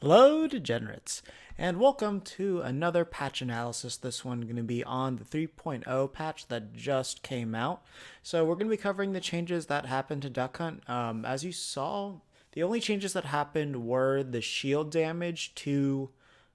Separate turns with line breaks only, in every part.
Hello, degenerates, and welcome to another patch analysis. This one going to be on the 3.0 patch that just came out. So we're going to be covering the changes that happened to Duck Hunt. As you saw, the only changes that happened were the shield damage to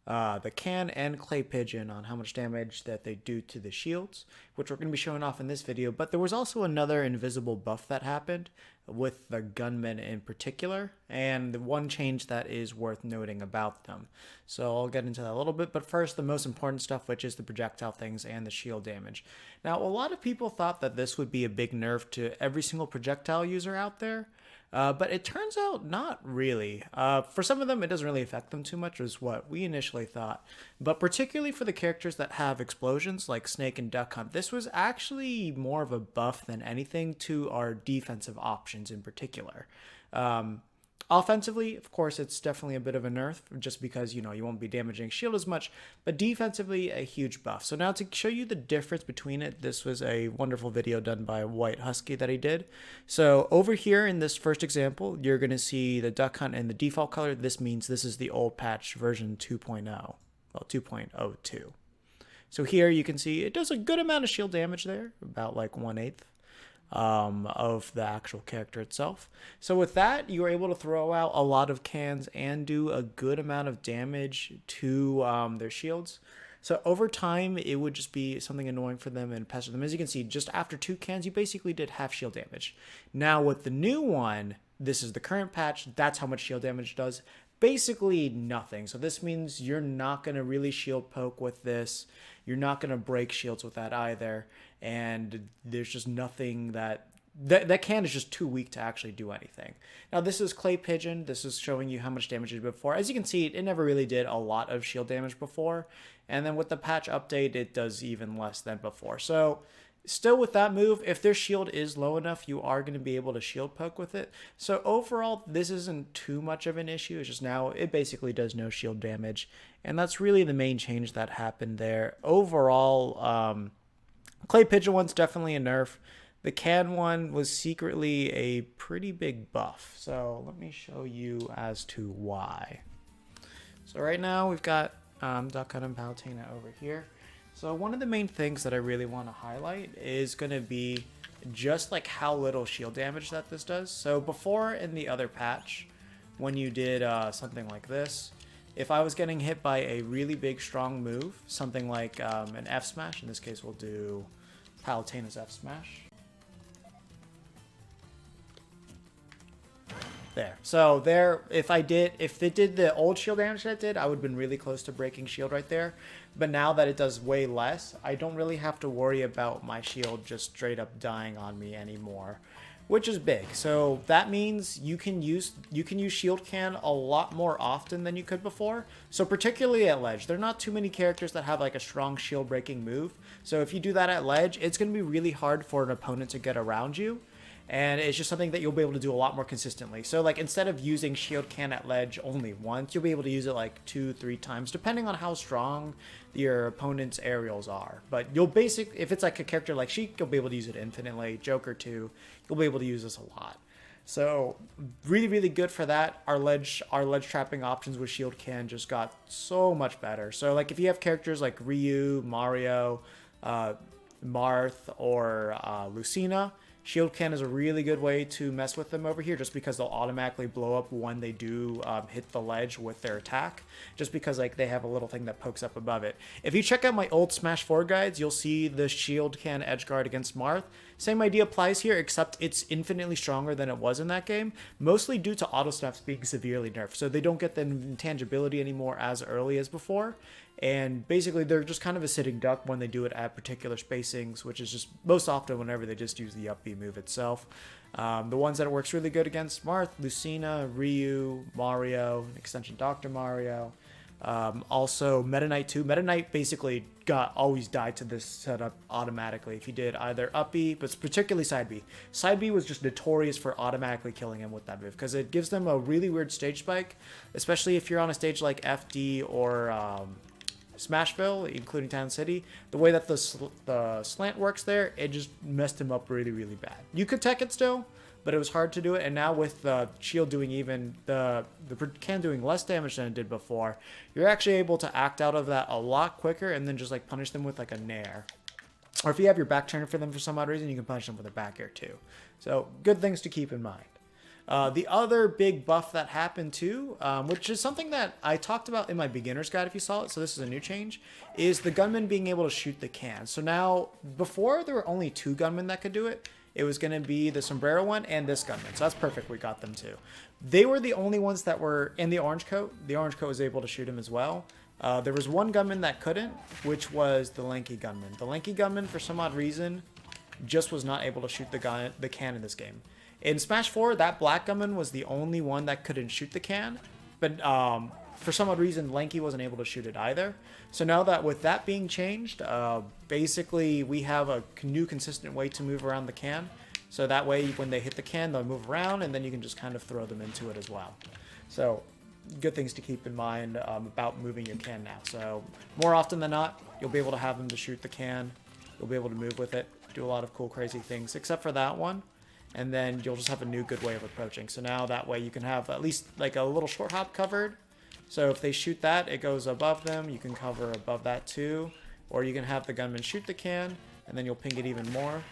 the Can and Clay Pigeon on how much damage that they do to the shields, which we're going to be showing off in this video. But there was also another invisible buff that happened with the Gunmen in particular, and the one change that is worth noting about them. So I'll get into that a little bit, but first the most important stuff, which is the projectile things and the shield damage. Now, a lot of people thought that this would be a big nerf to every single projectile user out there. But it turns out not really. For some of them, it doesn't really affect them too much, is what we initially thought. But particularly for the characters that have explosions, like Snake and Duck Hunt, this was actually more of a buff than anything to our defensive options in particular. Offensively, of course, it's definitely a bit of a nerf just because, you won't be damaging shield as much, but defensively, a huge buff. So now to show you the difference between it, this was a wonderful video done by White Husky that he did. So over here in this first example, you're going to see the Duck Hunt in the default color. This means this is the old patch version 2.0, well, 2.02. So here you can see it does a good amount of shield damage there, about like 1/8. Of the actual character itself. So with that, you are able to throw out a lot of cans and do a good amount of damage to their shields. So over time, it would just be something annoying for them and pester them. As you can see, just after 2 cans, you basically did half shield damage. Now with the new one, this is the current patch, that's how much shield damage does. Basically nothing. So this means you're not going to really shield poke with this. You're not going to break shields with that either. And there's just nothing that can is just too weak to actually do anything. Now this is Clay Pigeon. This is showing you how much damage it did before. As you can see, it never really did a lot of shield damage before. And then with the patch update, it does even less than before. So still with that move, if their shield is low enough, you are going to be able to shield poke with it. So overall, this isn't too much of an issue. It's just now it basically does no shield damage. And that's really the main change that happened there. Overall, Clay Pigeon one's definitely a nerf. The Can one was secretly a pretty big buff. So let me show you as to why. So right now we've got Duck Hunt and Palutena over here. So one of the main things that I really want to highlight is going to be just like how little shield damage that this does. So before in the other patch, when you did something like this, if I was getting hit by a really big strong move, something like an F smash, in this case we'll do Palutena's F smash. There. So there, if it did the old shield damage that it did, I would have been really close to breaking shield right there. But now that it does way less, I don't really have to worry about my shield just straight up dying on me anymore, which is big. So that means you can use shield can a lot more often than you could before. So particularly at ledge, there are not too many characters that have like a strong shield breaking move. So if you do that at ledge, it's going to be really hard for an opponent to get around you. And it's just something that you'll be able to do a lot more consistently. So like instead of using shield can at ledge only once, you'll be able to use it like 2-3 times, depending on how strong your opponent's aerials are. But you'll if it's like a character like Sheik, you'll be able to use it infinitely. Joker too, you'll be able to use this a lot. So really, really good for that. Our ledge trapping options with shield can just got so much better. So like if you have characters like Ryu, Mario, Marth, or Lucina, shield can is a really good way to mess with them over here just because they'll automatically blow up when they do hit the ledge with their attack, just because like they have a little thing that pokes up above it. If you check out my old Smash 4 guides, you'll see the shield can edge guard against Marth. Same idea applies here, except it's infinitely stronger than it was in that game, mostly due to auto snaps being severely nerfed. So they don't get the intangibility anymore as early as before. And basically, they're just kind of a sitting duck when they do it at particular spacings, which is just most often whenever they just use the up B move itself. The ones that it works really good against: Marth, Lucina, Ryu, Mario, extension Dr. Mario. Also, Meta Knight too. Meta Knight basically always died to this setup automatically if you did either up B, but particularly side B. Side B was just notorious for automatically killing him with that move because it gives them a really weird stage spike, especially if you're on a stage like FD or Smashville, including Town City. The way that the slant works there, it just messed him up really, really bad. You could tech it still, but it was hard to do it. And now with the shield doing even the can doing less damage than it did before, you're actually able to act out of that a lot quicker and then just like punish them with like a nair. Or if you have your back turned for them for some odd reason, you can punish them with a back air too. So good things to keep in mind. The other big buff that happened too, which is something that I talked about in my beginner's guide if you saw it, so this is a new change, is the gunman being able to shoot the can. So now, before there were only 2 gunmen that could do it. It was going to be the Sombrero one and this gunman, so that's perfect, we got them too. They were the only ones that were in the orange coat. The orange coat was able to shoot him as well. There was one gunman that couldn't, which was the Lanky gunman. The Lanky gunman, for some odd reason, just was not able to shoot the can in this game. In Smash 4, that black gunman was the only one that couldn't shoot the can, but for some odd reason, Lanky wasn't able to shoot it either. So now that with that being changed, basically we have a new consistent way to move around the can. So that way, when they hit the can, they'll move around, and then you can just kind of throw them into it as well. So good things to keep in mind about moving your can now. So more often than not, you'll be able to have them to shoot the can. You'll be able to move with it, do a lot of cool, crazy things, except for that one. And then you'll just have a new good way of approaching. So now that way you can have at least like a little short hop covered. So if they shoot that, it goes above them. You can cover above that too. Or you can have the gunman shoot the can, and then you'll ping it even more.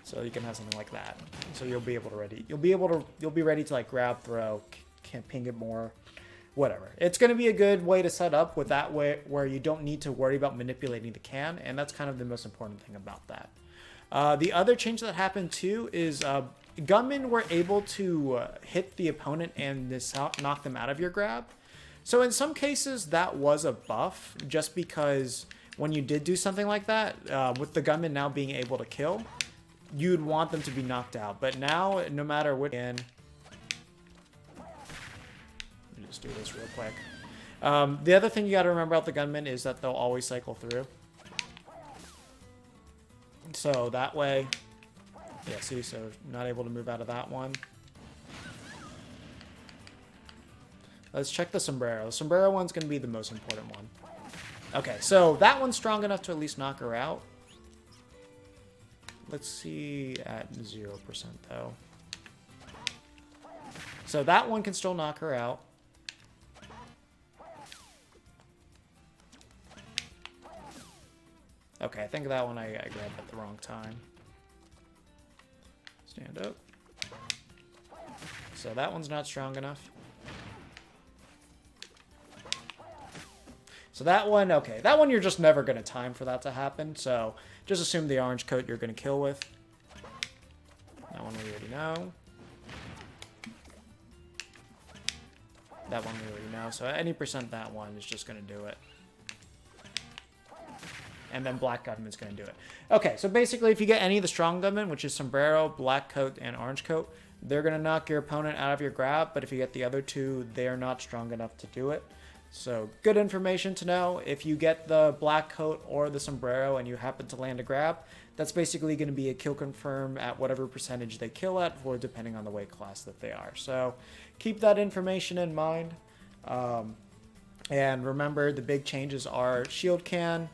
So you can have something like that. So you'll be able to you'll be ready to like grab, throw, can ping it more, whatever. It's going to be a good way to set up with that way where you don't need to worry about manipulating the can, and that's kind of the most important thing about that. The other change that happened too is gunmen were able to hit the opponent and knock them out of your grab. So in some cases that was a buff, just because when you did do something like that, with the gunmen now being able to kill, you'd want them to be knocked out. But now, no matter what, let me just do this real quick. The other thing you got to remember about the gunmen is that they'll always cycle through. So that way, yeah, see, so not able to move out of that one. Let's check the Sombrero. The Sombrero one's going to be the most important one. Okay, so that one's strong enough to at least knock her out. Let's see at 0% though. So that one can still knock her out. Okay, I think that one I grabbed at the wrong time. Stand up. So that one's not strong enough. So that one, okay. That one you're just never going to time for that to happen. So just assume the orange coat you're going to kill with. That one we already know. That one we already know. So any percent that one is just going to do it. And then black gunman's going to do it. Okay, so basically if you get any of the strong gunmen, which is Sombrero, black coat, and orange coat, they're going to knock your opponent out of your grab. But if you get the other two, they're not strong enough to do it. So good information to know. If you get the black coat or the Sombrero and you happen to land a grab, that's basically going to be a kill confirm at whatever percentage they kill at, or depending on the weight class that they are. So keep that information in mind. And remember, the big changes are shield can,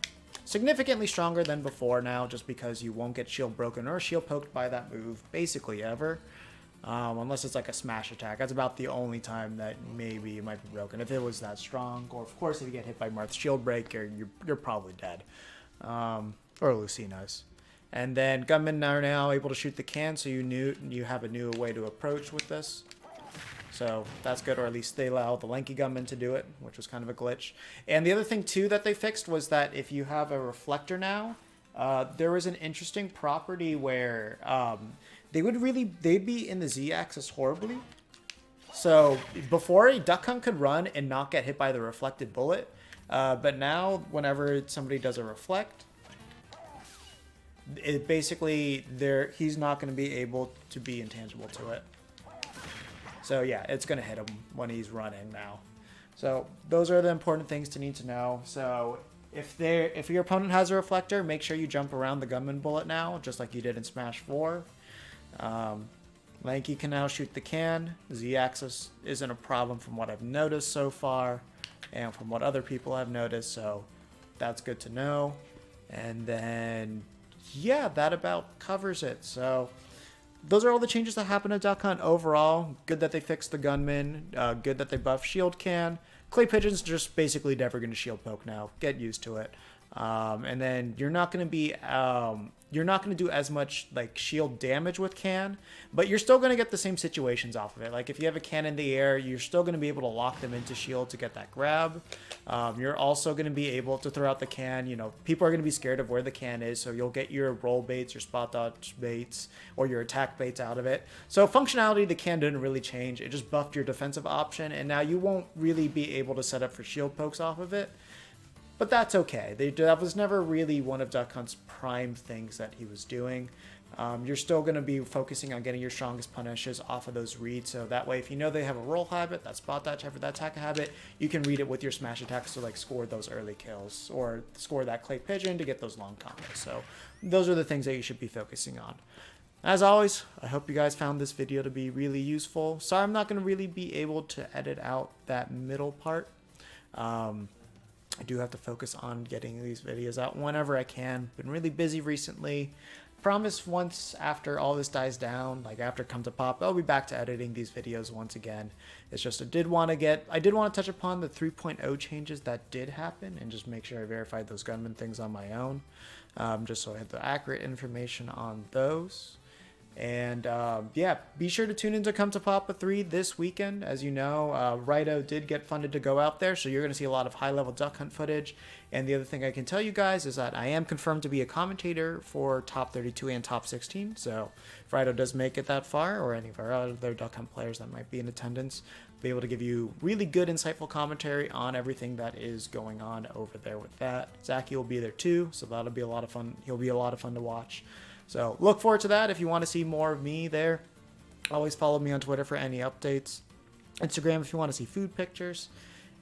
significantly stronger than before now, just because you won't get shield broken or shield poked by that move basically ever. Unless it's like a smash attack. That's about the only time that maybe it might be broken, if it was that strong. Or of course if you get hit by Marth's shield break, you're probably dead. Or Lucina's. And then gunmen are now able to shoot the can, so you have a new way to approach with this. So that's good, or at least they allow the Lanky gunman to do it, which was kind of a glitch. And the other thing too that they fixed was that if you have a reflector now, there was an interesting property where they'd be in the Z-axis horribly. So before, a duck hunt could run and not get hit by the reflected bullet, but now whenever somebody does a reflect, it basically he's not going to be able to be intangible to it. So yeah, it's going to hit him when he's running now. So those are the important things to need to know. So if your opponent has a reflector, make sure you jump around the gunman bullet now, just like you did in Smash 4. Lanky can now shoot the can. Z-axis isn't a problem from what I've noticed so far, and from what other people have noticed, so that's good to know. And then, yeah, that about covers it. So those are all the changes that happened to Duck Hunt overall. Good that they fixed the Gunman. Good that they buffed Shield Can. Clay Pigeon's just basically never going to shield poke now. Get used to it. And then you're not going to be you're not going to do as much like shield damage with Can, but you're still going to get the same situations off of it. Like if you have a Can in the air, you're still going to be able to lock them into shield to get that grab. You're also going to be able to throw out the Can. You know, people are going to be scared of where the Can is, so you'll get your roll baits, your spot dodge baits, or your attack baits out of it. So functionality, the Can didn't really change. It just buffed your defensive option, and now you won't really be able to set up for shield pokes off of it. But that's okay. That was never really one of Duck Hunt's prime things that he was doing. You're still going to be focusing on getting your strongest punishes off of those reads. So that way, if you know they have a roll habit, that spot dodge habit, that attack habit, you can read it with your smash attacks to like score those early kills or score that Clay Pigeon to get those long combos. So those are the things that you should be focusing on. As always, I hope you guys found this video to be really useful. Sorry, I'm not going to really be able to edit out that middle part. I do have to focus on getting these videos out whenever I can. Been really busy recently. Promise once after all this dies down, like after Come to Pop, I'll be back to editing these videos once again. It's just I did want to touch upon the 3.0 changes that did happen and just make sure I verified those Gunman things on my own, just so I had the accurate information on those. And yeah, be sure to tune in to Come to Papa 3 this weekend. As you know, Rido did get funded to go out there, so you're going to see a lot of high-level duck hunt footage. And the other thing I can tell you guys is that I am confirmed to be a commentator for Top 32 and Top 16. So if Rido does make it that far, or any of our other duck hunt players that might be in attendance, I'll be able to give you really good, insightful commentary on everything that is going on over there with that. Zachy will be there too, so that'll be a lot of fun. He'll be a lot of fun to watch. So look forward to that. If you want to see more of me there, always follow me on Twitter for any updates. Instagram if you want to see food pictures.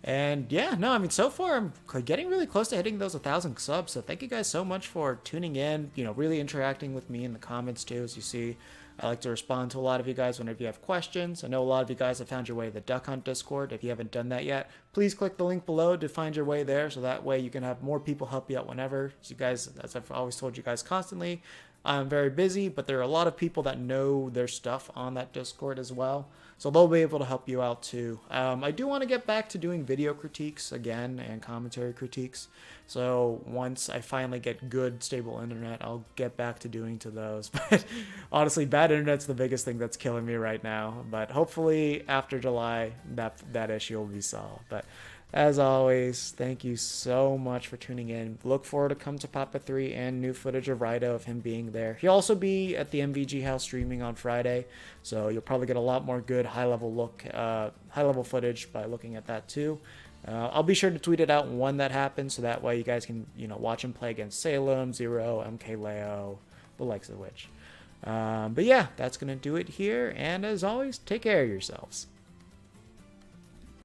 And yeah, no, I mean, so far I'm getting really close to hitting those 1,000 subs. So thank you guys so much for tuning in, you know, really interacting with me in the comments too. As you see, I like to respond to a lot of you guys whenever you have questions. I know a lot of you guys have found your way to the Duck Hunt Discord. If you haven't done that yet, please click the link below to find your way there. So that way you can have more people help you out whenever. So you guys, as I've always told you guys constantly, I'm very busy, but there are a lot of people that know their stuff on that Discord as well. So they'll be able to help you out too. I do want to get back to doing video critiques again and commentary critiques. So once I finally get good, stable internet, I'll get back to doing those. But honestly, bad internet's the biggest thing that's killing me right now. But hopefully after July, that issue will be solved. But as always, thank you so much for tuning in. Look forward to Come to Papa 3 and new footage of Rido of him being there. He'll also be at the MVG house streaming on Friday, so you'll probably get a lot more good high-level footage by looking at that too. I'll be sure to tweet it out when that happens, so that way you guys can, you know, watch him play against Salem, Zero, MK Leo, the likes of which. But yeah, that's gonna do it here, and as always, take care of yourselves.